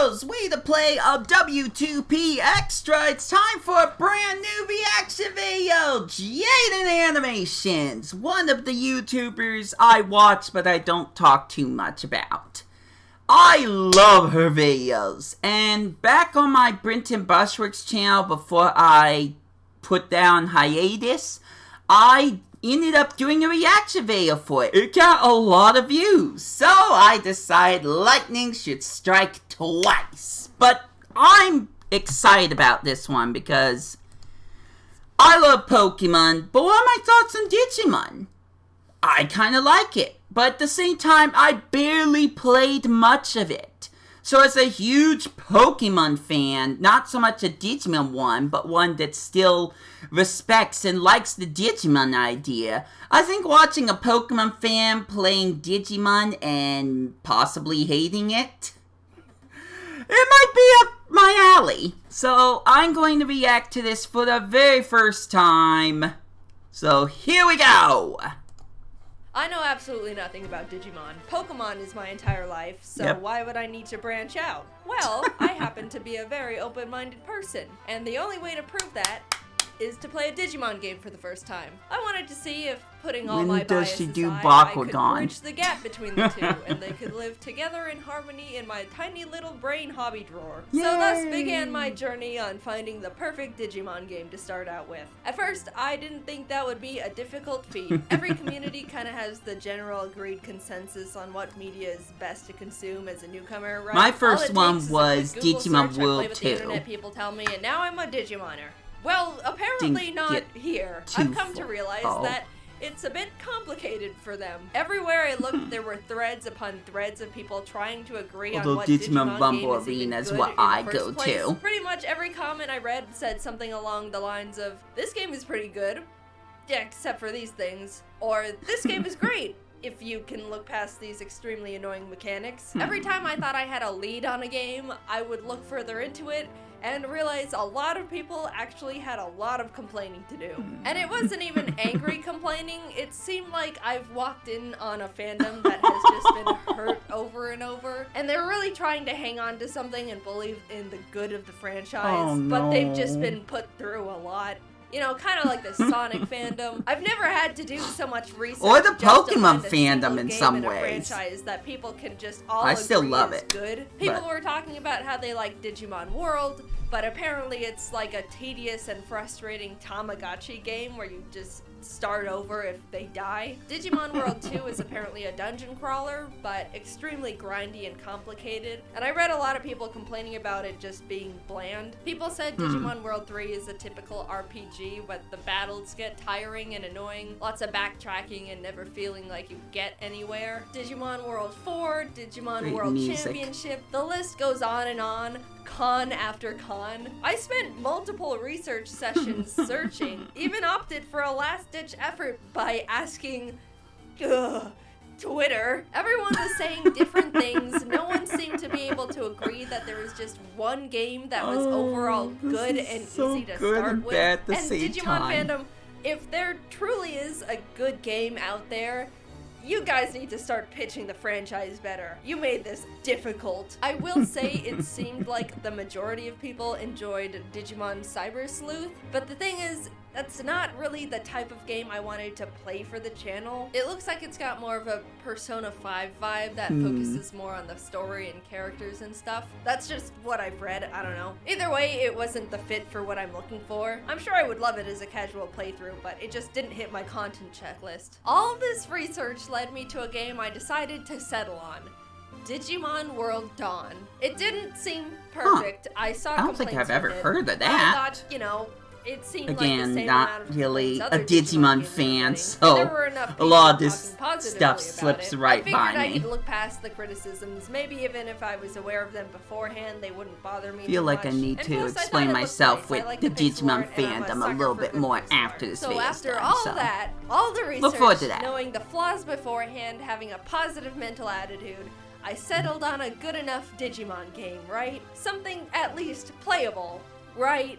Heroes, Wii2PLAY of W2P Extra. It's time for a brand new reaction video. Jaiden Animations, one of the YouTubers I watch but I don't talk too much about. I love her videos, and back on my Brinton Bushworks channel before I put down hiatus, I ended up doing a reaction video for it. It got a lot of views, so I decided lightning should strike twice. But I'm excited about this one because I love Pokemon, but what are my thoughts on Digimon? I kinda like it, but at the same time, I barely played much of it. So as a huge Pokemon fan, not so much a Digimon one, but one that still respects and likes the Digimon idea, I think watching a Pokemon fan playing Digimon and possibly hating it, it might be up my alley. So I'm going to react to this for the very first time. So here we go! I know absolutely nothing about Digimon. Pokemon is my entire life, so why would I need to branch out? Well, I happen to be a very open-minded person, and the only way to prove that is to play a Digimon game for the first time. I wanted to see if putting all my bias aside, I could bridge the gap between the two, and they could live together in harmony in my tiny little brain hobby drawer. Yay! So thus began my journey on finding the perfect Digimon game to start out with. At first, I didn't think that would be a difficult feat. Every community kind of has the general agreed consensus on what media is best to consume as a newcomer, right? My first one was Digimon World 2. Internet people tell me, and now I'm a Digimoner. Well, apparently not here. I've come to realize that it's a bit complicated for them. Everywhere I looked, there were threads upon threads of people trying to agree on what Digimon Rumble game is Arena is good what in the I first go place. to. Pretty much every comment I read said something along the lines of, "This game is pretty good, yeah, except for these things," or "This game is great, if you can look past these extremely annoying mechanics." Every time I thought I had a lead on a game, I would look further into it and realize a lot of people actually had a lot of complaining to do. And it wasn't even angry complaining, it seemed like I've walked in on a fandom that has just been hurt over and over, and they're really trying to hang on to something and believe in the good of the franchise, but they've just been put through a lot. You know, kind of like the Sonic fandom. I've never had to do so much research. Or the Pokemon fandom in some ways. Franchise that people can just all I still love is it. Good. People were talking about how they like Digimon World, but apparently it's like a tedious and frustrating Tamagotchi game where you just start over if they die. Digimon World 2 is apparently a dungeon crawler, but extremely grindy and complicated. And I read a lot of people complaining about it just being bland. People said Digimon World 3 is a typical RPG, but the battles get tiring and annoying, lots of backtracking and never feeling like you get anywhere. Digimon World 4, Digimon World Championship, the list goes on and on. Con after con. I spent multiple research sessions searching, even opted for a last-ditch effort by asking Twitter. Everyone was saying different things. No one seemed to be able to agree that there was just one game that was overall good and easy to start with. And Digimon fandom, if there truly is a good game out there, you guys need to start pitching the franchise better. You made this difficult. I will say it seemed like the majority of people enjoyed Digimon Cyber Sleuth, but the thing is, that's not really the type of game I wanted to play for the channel. It looks like it's got more of a Persona 5 vibe that focuses more on the story and characters and stuff. That's just what I've read, I don't know. Either way, it wasn't the fit for what I'm looking for. I'm sure I would love it as a casual playthrough, but it just didn't hit my content checklist. All of this research led me to a game I decided to settle on. Digimon World Dawn. It didn't seem perfect. I saw complaints I don't think I've ever heard of that. I thought, you know, it seemed again, like the same not amount of really a other Digimon fan, so a lot of this stuff slips right by me. I could look past the criticisms. Maybe even if I was aware of them beforehand, they wouldn't bother me. I feel like I need to explain myself with the Digimon fandom a little bit more after this video. So after all that, all the research, knowing the flaws beforehand, having a positive mental attitude, I settled on a good enough Digimon game, right? Something at least playable, right?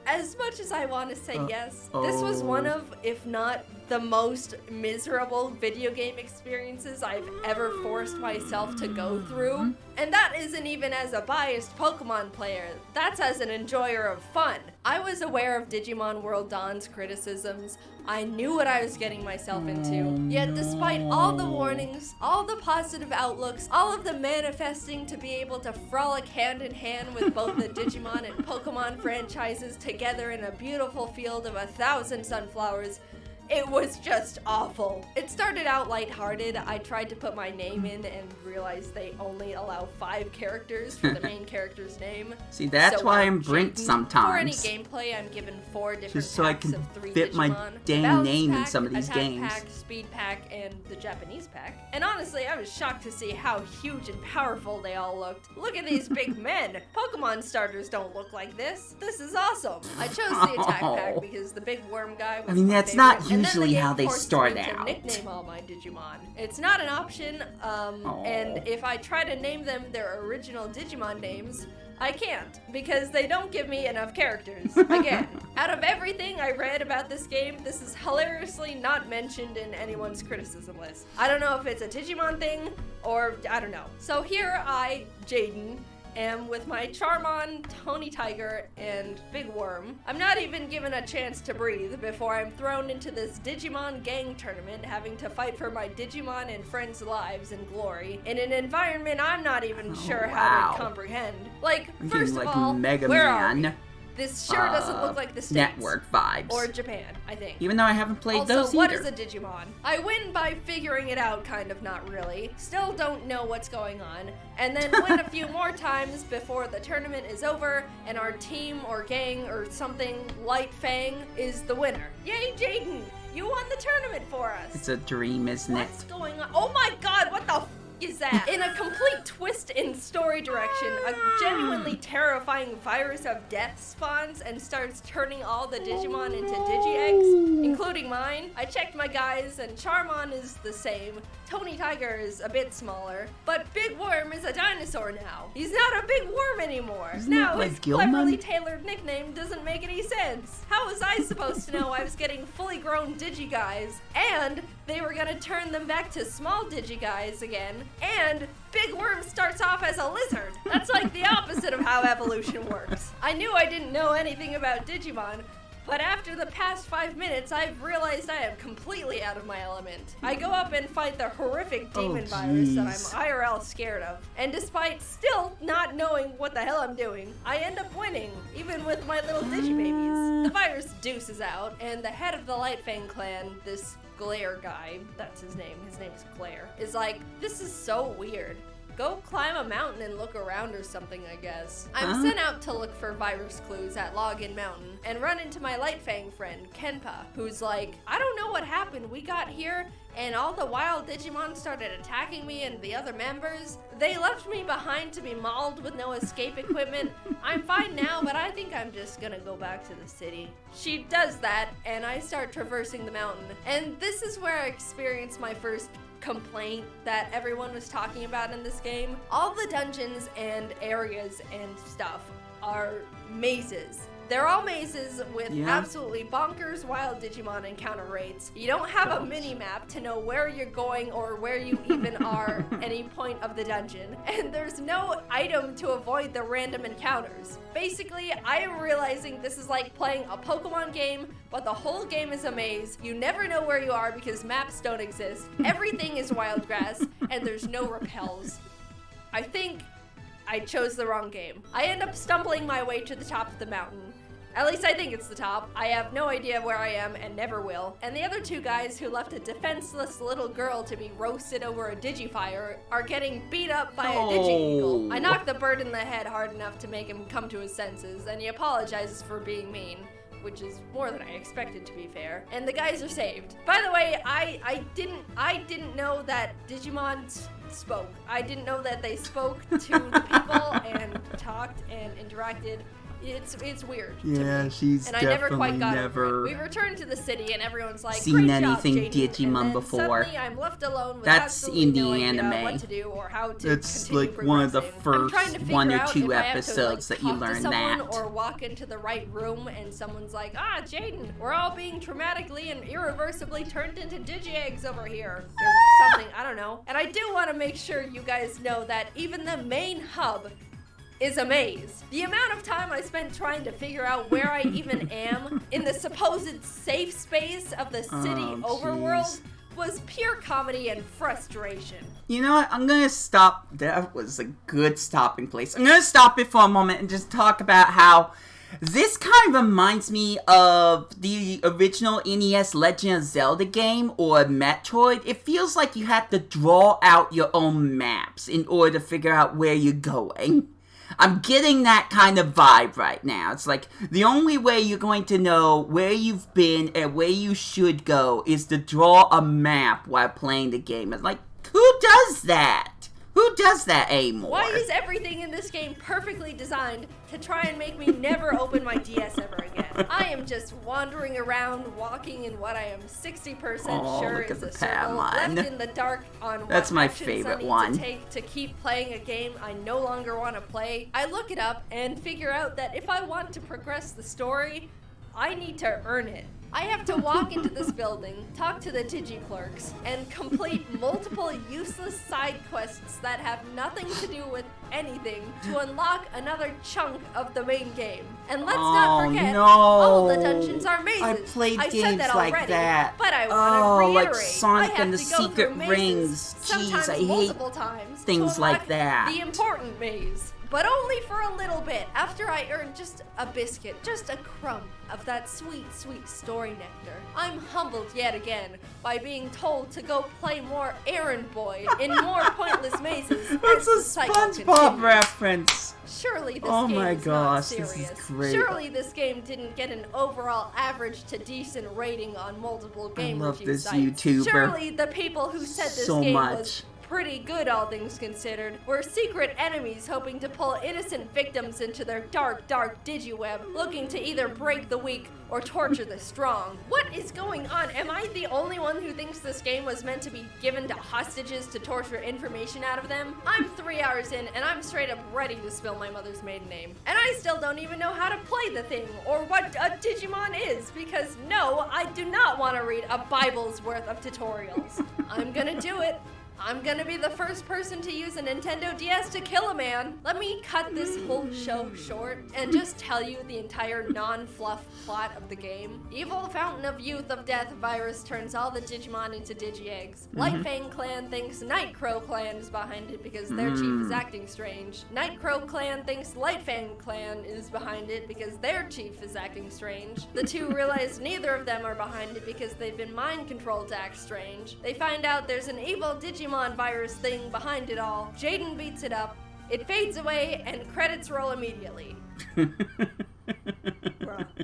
As much as I want to say yes, this was one of, if not the most miserable video game experiences I've ever forced myself to go through. And that isn't even as a biased Pokemon player, that's as an enjoyer of fun. I was aware of Digimon World Dawn's criticisms. I knew what I was getting myself into. Yet despite all the warnings, all the positive outlooks, all of the manifesting to be able to frolic hand in hand with both the Digimon and Pokemon franchises together in a beautiful field of 1,000 sunflowers, it was just awful. It started out lighthearted. I tried to put my name in and realized they only allow 5 characters for the main character's name. See, that's why I'm Brent sometimes. For any gameplay, I'm given 4 different just so I packs can of 3 fit Digimon. my dang name pack, in some of these attack games. Pack, speed pack, and the Japanese pack. And honestly, I was shocked to see how huge and powerful they all looked. Look at these big men. Pokemon starters don't look like this. This is awesome. I chose the attack pack because the big worm guy was my that's favorite. not And usually how they start to out. nickname all my Digimon. It's not an option, and if I try to name them their original Digimon names, I can't, because they don't give me enough characters. Again, out of everything I read about this game, this is hilariously not mentioned in anyone's criticism list. I don't know if it's a Digimon thing, or I don't know. So here I, Jaiden, am with my Charmon, Tony Tiger, and Big Worm. I'm not even given a chance to breathe before I'm thrown into this Digimon gang tournament, having to fight for my Digimon and friends' lives and glory in an environment I'm not even sure how to comprehend. Like, first of all, Mega where Man. are we? This sure doesn't look like the States. Network vibes. Or Japan, I think. Even though I haven't played also, those either. what is a Digimon? I win by figuring it out, kind of, not really. Still don't know what's going on. And then win a few more times before the tournament is over, and our team or gang or something, Light Fang, is the winner. Yay, Jaiden! You won the tournament for us! It's a dream, isn't it? What's going on? Oh my god, what the f is that? In a complete twist in story direction, a genuinely terrifying virus of death spawns and starts turning all the Digimon into Digi-Eggs, including mine. I checked my guys, and Charmon is the same. Tony Tiger is a bit smaller, but Big Worm is a dinosaur now. He's not a big worm anymore. Now his cleverly tailored nickname doesn't make any sense. How was I supposed to know I was getting fully grown Digi-Guys, and they were gonna turn them back to small Digi-Guys again, and Big Worm starts off as a lizard? That's like the opposite of how evolution works. I knew I didn't know anything about Digimon, but after the past 5 minutes, I've realized I am completely out of my element. I go up and fight the horrific demon virus that I'm IRL scared of. And despite still not knowing what the hell I'm doing, I end up winning, even with my little Digibabies. The virus deuces out, and the head of the Lightfang clan, this Glare guy, that's his name is Glare, is like, this is so weird. Go climb a mountain and look around or something, I guess. I'm sent out to look for virus clues at Login Mountain and run into my Lightfang friend, Kenpa, who's like, I don't know what happened. We got here and all the wild Digimon started attacking me and the other members. They left me behind to be mauled with no escape equipment. I'm fine now, but I think I'm just gonna go back to the city. She does that, and I start traversing the mountain. And this is where I experience my first complaint that everyone was talking about in this game. All the dungeons and areas and stuff are mazes. They're all mazes with absolutely bonkers wild Digimon encounter rates. You don't have a mini-map to know where you're going or where you even are at any point of the dungeon. And there's no item to avoid the random encounters. Basically, I am realizing this is like playing a Pokemon game, but the whole game is a maze. You never know where you are because maps don't exist. Everything is wild grass, and there's no repels. I think I chose the wrong game. I end up stumbling my way to the top of the mountain. At least I think it's the top. I have no idea where I am and never will. And the other 2 guys who left a defenseless little girl to be roasted over a Digifire are getting beat up by a Digi-Eagle. I knocked the bird in the head hard enough to make him come to his senses, and he apologizes for being mean, which is more than I expected, to be fair. And the guys are saved. By the way, I didn't know that Digimon spoke. I didn't know that they spoke to the people and talked and interacted. It's weird. Yeah, she's and I definitely never quite got never it. We returned to the city and everyone's like, seen great anything job, Jaiden. Digimon and then before. Suddenly I'm left alone with That's absolutely in the no idea anime. what to do or how to It's continue like one of the progressing. first 1 or 2 episodes that you learn that. Or walk into the right room and someone's like, Jaiden, we're all being traumatically and irreversibly turned into digi-eggs over here. Or something, I don't know. And I do want to make sure you guys know that even the main hub is a maze. The amount of time I spent trying to figure out where I even am in the supposed safe space of the city overworld was pure comedy and frustration. You know what? I'm gonna stop. That was a good stopping place. I'm gonna stop it for a moment and just talk about how this kind of reminds me of the original NES Legend of Zelda game or Metroid. It feels like you have to draw out your own maps in order to figure out where you're going. I'm getting that kind of vibe right now. It's like the only way you're going to know where you've been and where you should go is to draw a map while playing the game. It's like, who does that? Who does that anymore? Why is everything in this game perfectly designed to try and make me never open my DS ever again? I am just wandering around, walking in what I am 60% sure is a circle, left in the dark on what That's my actions favorite I need one. to take to keep playing a game I no longer want to play. I look it up and figure out that if I want to progress the story, I need to earn it. I have to walk into this building, talk to the Digi-clerks, and complete multiple useless side quests that have nothing to do with anything to unlock another chunk of the main game. And let's not forget, all the dungeons are mazes. I played games said that like already, that. But I want to reiterate. Like Sonic I have and the to go Secret through Rings. Sometimes Jeez, I hate multiple times things to like unlock that. The important maze. But only for a little bit, after I earn just a biscuit, just a crumb of that sweet, sweet story nectar. I'm humbled yet again by being told to go play more errand boy in more pointless mazes. That's a SpongeBob reference. Surely this game is not serious. This is great. Surely this game didn't get an overall average to decent rating on multiple game review sites. YouTuber Surely the people who said this game was pretty good, all things considered, were secret enemies hoping to pull innocent victims into their dark, dark digiweb, looking to either break the weak or torture the strong. What is going on? Am I the only one who thinks this game was meant to be given to hostages to torture information out of them? I'm 3 hours in and I'm straight up ready to spill my mother's maiden name. And I still don't even know how to play the thing or what a Digimon is, because no, I do not want to read a Bible's worth of tutorials. I'm gonna do it. I'm gonna be the first person to use a Nintendo DS to kill a man. Let me cut this whole show short and just tell you the entire non-fluff plot of the game. Evil Fountain of Youth of Death virus turns all the Digimon into Digi-eggs. Lightfang Clan thinks Nightcrow Clan is behind it because their chief is acting strange. Nightcrow Clan thinks Lightfang Clan is behind it because their chief is acting strange. The two realize neither of them are behind it because they've been mind-controlled to act strange. They find out there's an evil Digimon virus thing behind it all. Jaiden beats it up, it fades away, and credits roll immediately.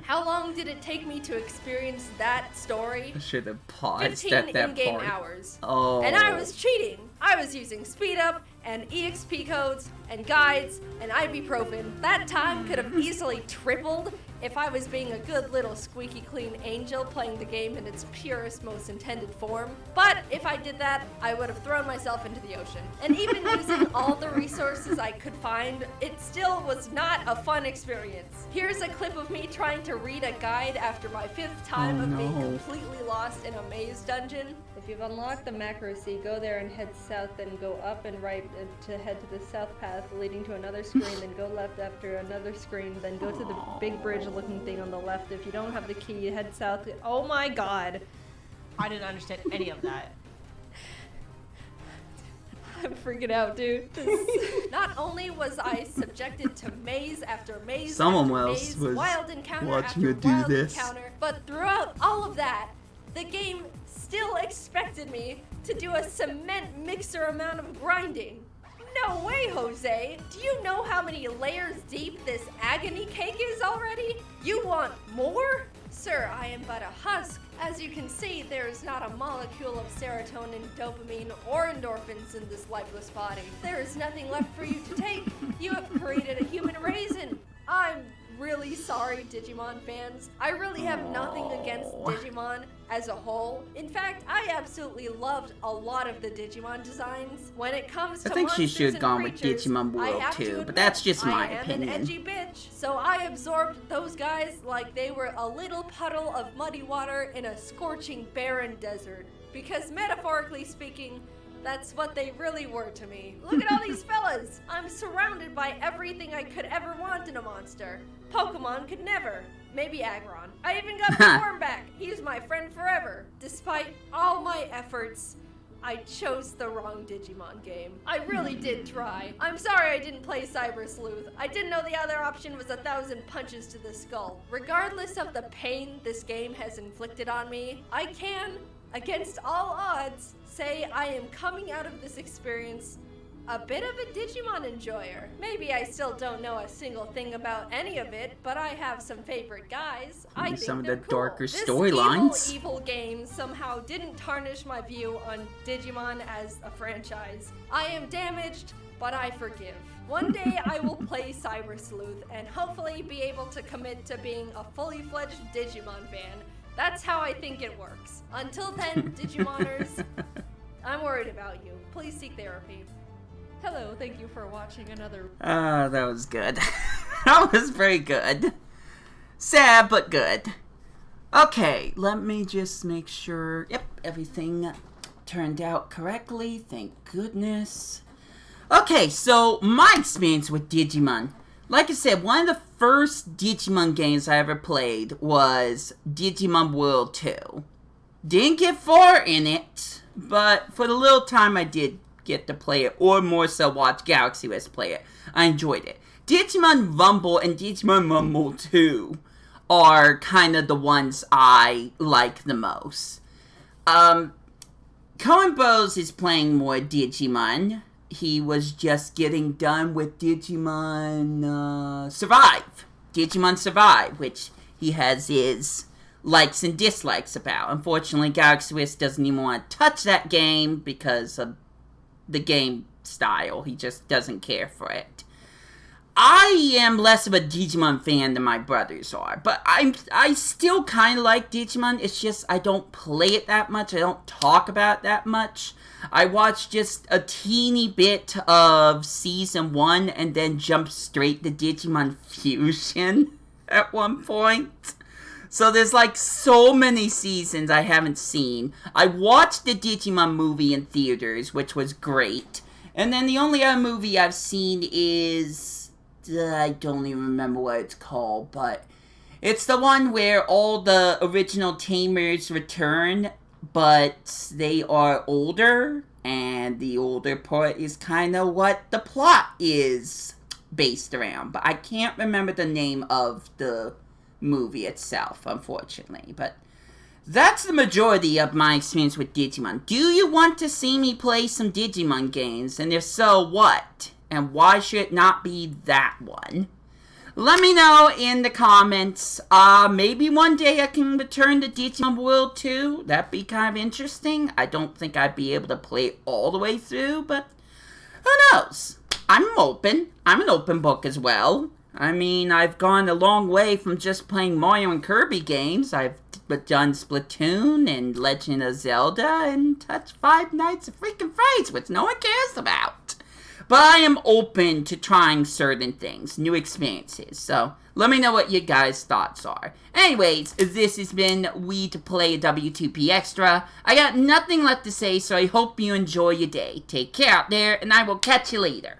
How long did it take me to experience that story? I should have paused 15 at that in-game point. hours. Oh. And I was cheating. I was using speed up and EXP codes and guides and ibuprofen. That time could have easily tripled if I was being a good little squeaky clean angel playing the game in its purest, most intended form. But if I did that, I would have thrown myself into the ocean. And even using all the resources I could find, it still was not a fun experience. Here's a clip of me trying to read a guide after my 5th time of being completely lost in a maze dungeon. If you've unlocked the macro sea, go there and head south, then go up and right to head to the south path leading to another screen, then go left after another screen, then go to the big bridge looking thing on the left. If you don't have the key, head south. Oh my god. I didn't understand any of that. I'm freaking out, dude. Not only was I subjected to maze after maze Someone after else maze, was wild encounter watching after you do wild this. encounter, but throughout all of that, the game still expected me to do a cement mixer amount of grinding. No way, Jose! Do you know how many layers deep this agony cake is already? You want more? Sir, I am but a husk. As you can see, there is not a molecule of serotonin, dopamine, or endorphins in this lifeless body. There is nothing left for you to take. You have created a human raisin. I'm really sorry, Digimon fans. I really have nothing against Digimon as a whole. In fact, I absolutely loved a lot of the Digimon designs. When it comes to I think she should have gone with creatures, Digimon World too, but that's just my opinion. I am an edgy bitch, so I absorbed those guys like they were a little puddle of muddy water in a scorching barren desert. Because metaphorically speaking, that's what they really were to me. Look at all these fellas! I'm surrounded by everything I could ever want in a monster. Pokemon could never. Maybe Aggron. I even got my worm back. He's my friend forever. Despite all my efforts, I chose the wrong Digimon game. I really did try. I'm sorry I didn't play Cyber Sleuth. I didn't know the other option was 1,000 punches to the skull. Regardless of the pain this game has inflicted on me, I can, against all odds, say I am coming out of this experience a bit of a Digimon enjoyer. Maybe I still don't know a single thing about any of it, but I have some favorite guys. I think some of they're the cool. darker This storylines. evil game somehow didn't tarnish my view on Digimon as a franchise. I am damaged, but I forgive. One day I will play Cyber Sleuth and hopefully be able to commit to being a fully fledged Digimon fan. That's how I think it works. Until then, Digimoners, I'm worried about you. Please seek therapy. Hello, thank you for watching another... That was good. That was very good. Sad, but good. Okay, let me just make sure... Yep, everything turned out correctly. Thank goodness. Okay, so my experience with Digimon. Like I said, one of the first Digimon games I ever played was Digimon World 2. Didn't get far in it, but for the little time I did get to play it, or more so watch Galaxy West play it, I enjoyed it. Digimon Rumble and Digimon Rumble 2 are kind of the ones I like the most. Cohen Bose is playing more Digimon. He was just getting done with Digimon Survive. Digimon Survive, which he has his likes and dislikes about. Unfortunately, Galaxy West doesn't even want to touch that game because of the game style. He just doesn't care for it. I am less of a Digimon fan than my brothers are, but I still kind of like Digimon. It's just I don't play it that much. I don't talk about it that much. I watched just a teeny bit of Season 1 and then jumped straight to Digimon Fusion at one point. So there's like so many seasons I haven't seen. I watched the Digimon movie in theaters, which was great. And then the only other movie I've seen is... I don't even remember what it's called, but... It's the one where all the original Tamers return, but they are older. And the older part is kind of what the plot is based around. But I can't remember the name of the movie itself, unfortunately, but that's the majority of my experience with Digimon. Do you want to see me play some Digimon games? And if so, what? And why should it not be that one? Let me know in the comments. Maybe one day I can return to Digimon World 2. That'd be kind of interesting. I don't think I'd be able to play it all the way through, but who knows? I'm open. I'm an open book as well. I mean, I've gone a long way from just playing Mario and Kirby games. I've done Splatoon and Legend of Zelda and touched Five Nights at freaking Freddy's, which no one cares about. But I am open to trying certain things, new experiences. So let me know what your guys' thoughts are. Anyways, this has been Wii2PLAY W2P Extra. I got nothing left to say, so I hope you enjoy your day. Take care out there, and I will catch you later.